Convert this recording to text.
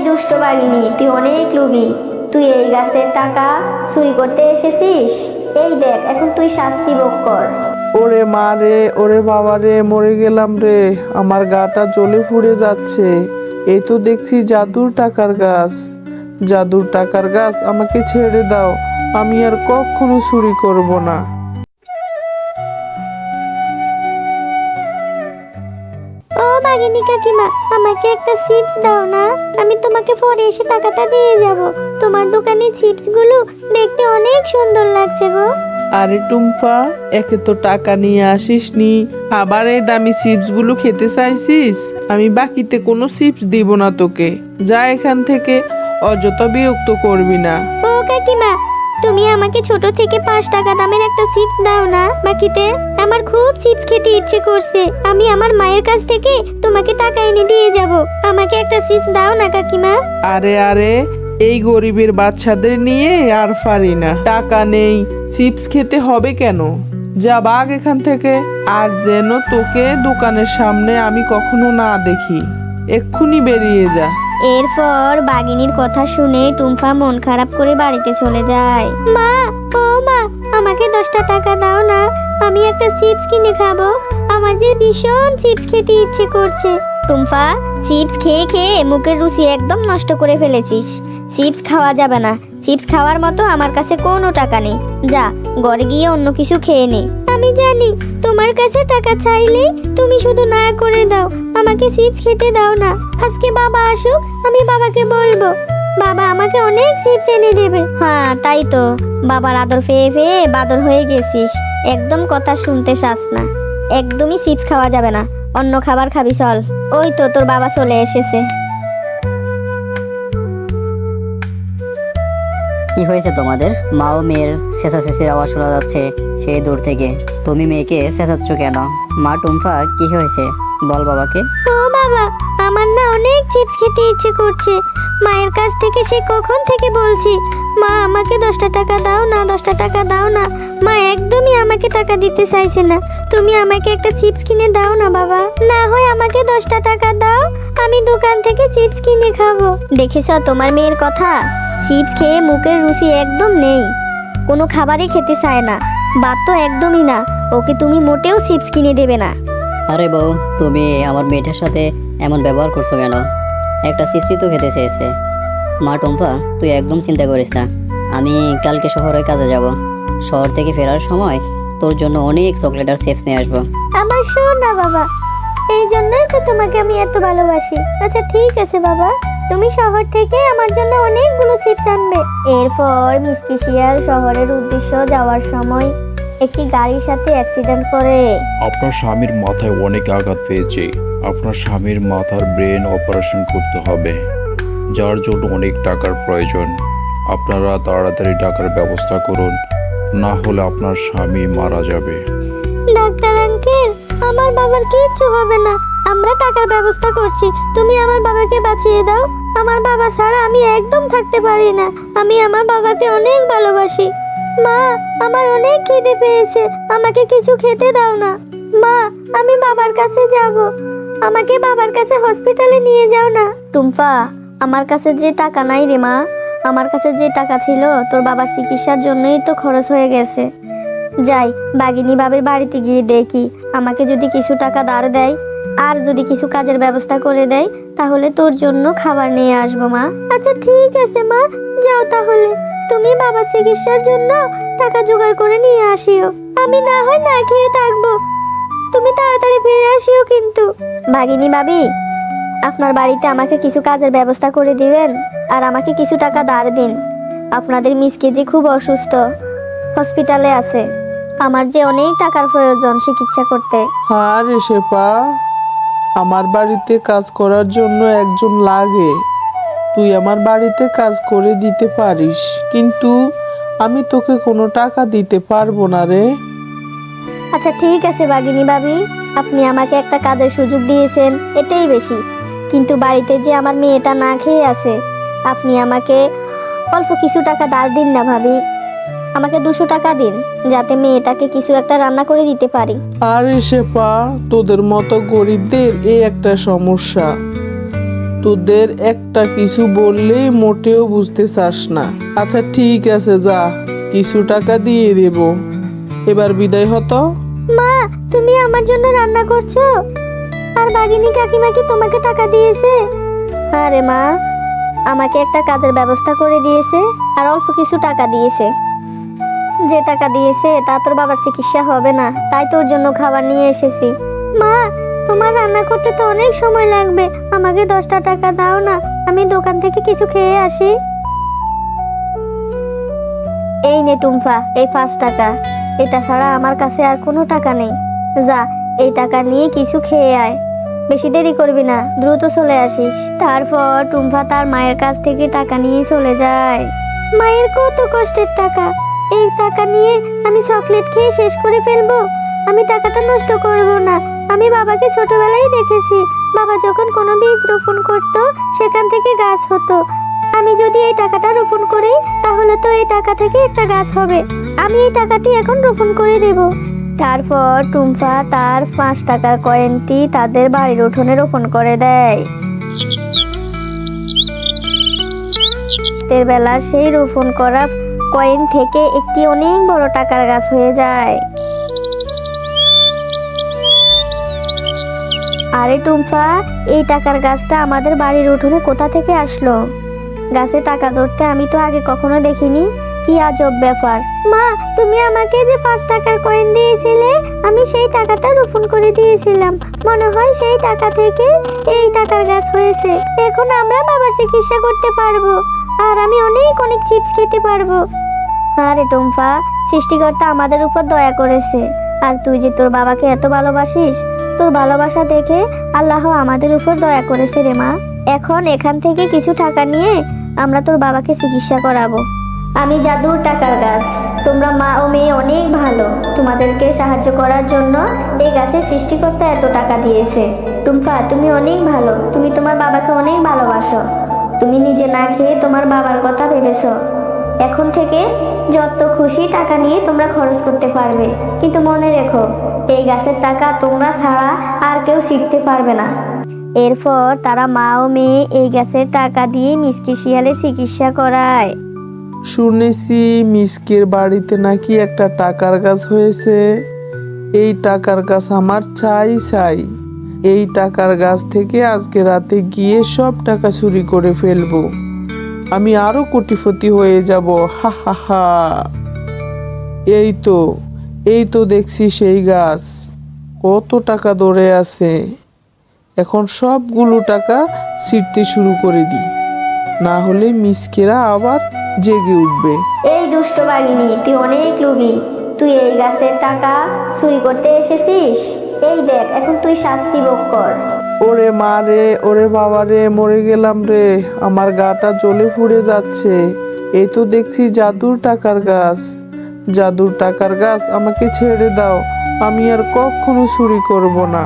দুষ্ট বাঘিনী, তুই অনেক লোভী। তুই এই গাছের টাকা চুরি করতে এসেছিস। এই দেখ, এখন তুই শাস্তি ভোগ কর। ওরে মা রে, ওরে বাবা রে, মরে গেলাম রে, আমার গাটা জ্বলে পুড়ে যাচ্ছে। এই তো দেখছি জাদুর টাকার গাছ। জাদুর টাকার গাছ, আমাকে ছেড়ে দাও, আমি আর কখনো চুরি করব না। ও বাঘিনী কাকিমা, আমাকে একটা চিপস দাও না, আমি তোমাকে পরে এসে টাকাটা দিয়ে যাব। তোমার দোকানে চিপস গুলো দেখতে অনেক সুন্দর লাগছে গো। আরে টুম্পা, একে তো টাকা নিয়ে আসিস নি, আবার এই দামি চিপস গুলো খেতে চাইছিস? আমি বাকিতে কোনো চিপস দিব না তোকে, যা এখান থেকে, অযথা বিরক্ত করবি না। ও কাকিমা, তুমি আমাকে ছোট থেকে 5 টাকা দামের একটা চিপস দাও না বাকিতে। আমার খুব চিপস খেতে ইচ্ছে করছে, আমি আমার মায়ের কাছ থেকে তোমাকে টাকা এনে দিয়ে যাব। আমাকে একটা চিপস দাও না কাকিমা। আরে আরে, এই গরিবের বাচ্চাদের নিয়ে আর পারি না। টাকা নেই, চিপস খেতে হবে কেন? যা ভাগ এখান থেকে, আর যেন তোকে দোকানের সামনে আমি কখনো না দেখি। এক্ষুনি বেরিয়ে যা। এরপর বাঘিনীর কথা শুনে টুম্পা মন খারাপ করে বাড়িতে চলে যায়। মা, ও মা, আমাকে 10টা টাকা দাও না, আমি একটা চিপস কিনে খাবো। আমার যে ভীষণ চিপস খেতে ইচ্ছে করছে। টুম্পা, চিপস খেয়ে খেয়ে মুখের রুচি একদম নষ্ট করে ফেলেছিস। চিপস খাওয়া যাবে না। চিপস খাওয়ার মতো আমার কাছে কোনো টাকা নেই। যা, ঘরে গিয়ে অন্য কিছু খেয়ে নে। আমি জানি তোমার কাছে টাকা চাইলে তুমি শুধু না করে দাও, আমাকে চিপস খেতে দাও না। আজকে বাবা আসুক, আমি বাবাকে বলবো, বাবা আমাকে অনেক চিপস এনে দেবে। হ্যাঁ, তাই তো, বাবার আদর পেয়ে পেয়ে বাদর হয়ে গেছিস। একদম কথা শুনতে চাস না। একদমই চিপস খাওয়া যাবে না, অন্য খাবার খাবি চল। ওই তো তোর বাবা চলে এসেছে। কি হয়েছে তোমাদের? মা ও মেয়ের চেঁচাচেঁচির আওয়াজ শোনা যাচ্ছে সেই দূর থেকে। তুমি মেয়েকে চেঁচাচ্ছ কেন? মা টুম্পা, কি হয়েছে বল বাবাকে। ও বাবা, আমার না অনেক চিপস খেতে ইচ্ছে করছে। মায়ের কাছ থেকে সে কখন থেকে বলছি, মা আমাকে 10টা টাকা দাও না, 10টা টাকা দাও না। মা একদমই আমাকে টাকা দিতে চাইছে না। তুমি আমাকে একটা চিপস কিনে দাও না বাবা। না হয় আমাকে 10টা টাকা দাও, আমি দোকান থেকে চিপস কিনে খাবো। দেখেছ তোমার মেয়ের কথা? চিপস খেয়ে মুখের রুচি একদম নেই, কোনো খাবারই খেতে চায় না। ভাত তো একদমই না, ওকে তুমি মোটেও চিপস কিনে দেবে না। আরে বউ, তুমি আমার মেয়েটার সাথে এমন ব্যবহার করছো কেন? একটা চিপসই তো খেতে চেয়েছে। মা টুম্পা, তুই একদম চিন্তা করিস না, আমি কালকে শহরে কাজে যাব। শহর থেকে ফেরার সময় তোর জন্য অনেক চকলেট আর চিপস নিয়ে আসবো। আমার সোনা বাবা, এই জন্যই তো তোমাকে আমি এত ভালোবাসি। আচ্ছা ঠিক আছে বাবা, তুমি শহর থেকে আমার জন্য অনেকগুলো চিপস আনবে। এরপর মিসকে শিয়াল শহরের উদ্দেশ্য যাওয়ার সময় একটি গাড়ির সাথে অ্যাক্সিডেন্ট করে। আপনার স্বামীর মাথায় অনেক আঘাত পেয়েছে। আপনার স্বামীর মাথার ব্রেন অপারেশন করতে হবে, যার জন্য অনেক টাকার প্রয়োজন। আপনারা তাড়াতাড়ি টাকার ব্যবস্থা করুন, না হলে আপনার স্বামী মারা যাবে। ডাক্তার আঙ্কেল, আমার বাবার কিচ্ছু হবে না, আমরা টাকার ব্যবস্থা করছি। তুমি আমার বাবাকে বাঁচিয়ে দাও। আমার বাবা ছাড়া আমি একদম থাকতে পারি না। আমি আমার বাবাকে অনেক ভালোবাসি। মা, আমার অনেক খিদে পেয়েছে, আমাকে কিছু খেতে দাও না। মা, আমি বাবার কাছে যাব, আমাকে বাবার কাছে হসপিটালে নিয়ে যাও না। টুম্পা, আমার কাছে যে টাকা নাই রে মা, আমার কাছে যে টাকা ছিল তোর বাবার চিকিৎসার জন্যই তো খরচ হয়ে গেছে। যাই, বাগিনী বাবের বাড়িতে গিয়ে দেখি, আমাকে যদি কিছু টাকা ধার দেয় আর যদি কিছু কাজের ব্যবস্থা করে দেয়, তাহলে তোর জন্য খাবার নিয়ে আসবো মা। আচ্ছা ঠিক আছে মা, যাও তাহলে। তুমি বাবার চিকিৎসার জন্য টাকা জোগাড় করে নিয়ে আসিও, আমি না হয় না খেয়ে থাকবো। তুমি তাড়াতাড়ি ফিরে আসিও কিন্তু। বাগিনী ভাবি, আপনার বাড়িতে আমাকে কিছু কাজের ব্যবস্থা করে দিবেন আর আমাকে কিছু টাকা ধার দিন। আপনাদের মিসকে যে খুব অসুস্থ, হসপিটালে আছে, আমার যে অনেক টাকার প্রয়োজন চিকিৎসা করতে। হ্যাঁ রে শেফা, আমার বাড়িতে কাজ করার জন্য একজন লাগে। তুই আমার বাড়িতে কাজ করে দিতে পারিস, কিন্তু আমি তোকে কোনো টাকা দিতে পারবো না রে। আচ্ছা ঠিক আছে বাগিনী ভাবি, আপনি আমাকে একটা কাজের সুযোগ দিয়েছেন, এটাই বেশি। কিন্তু বাড়িতে যে আমার মেয়েটা না খেয়ে আছে, আপনি আমাকে অল্প কিছু টাকা ধার দিন না ভাবি। আমাকে 200 টাকা দিন, যাতে মেয়েটাকে কিছু একটা রান্না করে দিতে পারি। আরে শেফা, তোদের মতো গরিবদের এই একটা সমস্যা। তোদের একটা কিছু বললেই মোটেও বুঝতে চাস না। আচ্ছা ঠিক আছে, যা, কিছু টাকা দিয়ে দেব। এবার বিদায় হতো। মা, তুমি আমার জন্য রান্না করছো? আর বাগিনী কাকিমা কি তোমাকে টাকা দিয়েছে? আরে মা, আমাকে একটা কাজের ব্যবস্থা করে দিয়েছে আর অল্প কিছু টাকা দিয়েছে। যে টাকা দিয়েছে তা তোর বাবার চিকিৎসা হবে না, তাই তোর জন্য খাবার নিয়ে এসেছি। মা, তোমার রান্না করতে তো অনেক সময় লাগবে, আমাকে 10টা টাকা দাও না, আমি দোকান থেকে কিছু খেয়ে আসি। এই নে টুম্পা, এই 5 টাকা। এটা ছাড়া আমার কাছে আর কোনো টাকা নেই। যা, এই টাকা নিয়ে কিছু খেয়ে আয়। বেশি দেরি করবি না, দ্রুত চলে আসিস। তারপর টুম্পা তার মায়ের কাছ থেকে টাকা নিয়ে চলে যায়। মায়ের কত কষ্টের টাকা, এই টাকা নিয়ে আমি চকলেট খেয়ে শেষ করে ফেলবো। আমি টাকাটা নষ্ট করব না। আমি বাবাকে ছোটবেলায় দেখেছি, বাবা যখন কোনো বীজ রোপণ করত সেখান থেকে গাছ হতো। আমি যদি এই টাকাটা রোপণ করি তাহলে তো এই টাকা থেকে একটা গাছ হবে। আমি এই টাকাটি এখন রোপণ করে দেব। তারপর টুম্পা তার 5 টাকার কয়েনটি তাদের বাড়ির উঠোনে রোপণ করে দেয়। রাতের বেলা সেই রোপণ করা কয়েন থেকে একটি অনেক বড় টাকার গাছ হয়ে যায়। আরে টুম্পা, এই টাকার গাছটা আমাদের বাড়ির উঠোনে কোথা থেকে আসলো? গাছে টাকা ধরতে আমি তো আগে কখনো দেখিনি, কি আজব ব্যাপার। মা, তুমি আমাকে যে 5 টাকার কয়েন দিয়েছিলে, আমি সেই টাকাটা রোপণ করে দিয়েছিলাম। মনে হয় সেই টাকা থেকে এই টাকার গাছ হয়েছে। এখন আমরা বাবার চিকিৎসা করতে পারবো আর আমি অনেক অনেক চিপস খেতে পারবো। আরে টুম্পা, সৃষ্টিকর্তা আমাদের উপর দয়া করেছে। আর তুই যে তোর বাবাকে এত ভালোবাসিস, তোর ভালোবাসা দেখে আল্লাহ আমাদের উপর দয়া করেছে রে মা। এখন এখান থেকে কিছু টাকা নিয়ে আমরা তোর বাবাকে চিকিৎসা করাবো। আমি জাদুর টাকার গাছ, তোমরা মা ও মেয়ে অনেক ভালো। তোমাদেরকে সাহায্য করার জন্য এই গাছের সৃষ্টিকর্তা এত টাকা দিয়েছে। টুম্পা, তুমি অনেক ভালো, তুমি তোমার বাবাকে অনেক ভালোবাসো। তুমি নিজে না খেয়ে তোমার বাবার কথা ভেবেছো। এখন থেকে যত খুশি টাকা নিয়ে তোমরা খরচ করতে পারবে, কিন্তু মনে রেখো, এই গাছের টাকা তোমরা ছাড়া আর কেউ শিখতে পারবে না। এরপর তারা মা ও মেয়ে এই গাছের টাকা দিয়ে মিসকে শিয়ালের চিকিৎসা করায়। শুনেছি মিসকের বাড়িতে নাকি একটা টাকার গাছ হয়েছে। এই টাকার গাছ আমার চাই চাই। এই টাকার গাছ থেকে আজকে রাতে গিয়ে সব টাকা চুরি করে ফেলবো। আমি আরো কোটিপতি হয়ে যাব, হা হা হা। এই তো দেখছি সেই গাছ, কত টাকা ধরে আছে। এখন সবগুলো টাকা ছিঁড়তে শুরু করে দিই, না হলে মিসকেরা আবার জেগে উঠবে। এই দুষ্ট বাঘিনী, তুই অনেক লোভী। তুই এই গাছের টাকা চুরি করতে এসেছিস। এই দেখ, এখন তুই শাস্তি ভোগ কর। ওরে মা রে, ওরে বাবা রে, মরে গেলাম রে, আমার গাটা জ্বলে পুড়ে যাচ্ছে। এই তো দেখছি জাদুর টাকার গাছ। জাদুর টাকার গাছ, আমাকে ছেড়ে দাও, আমি আর কখনো চুরি করব না।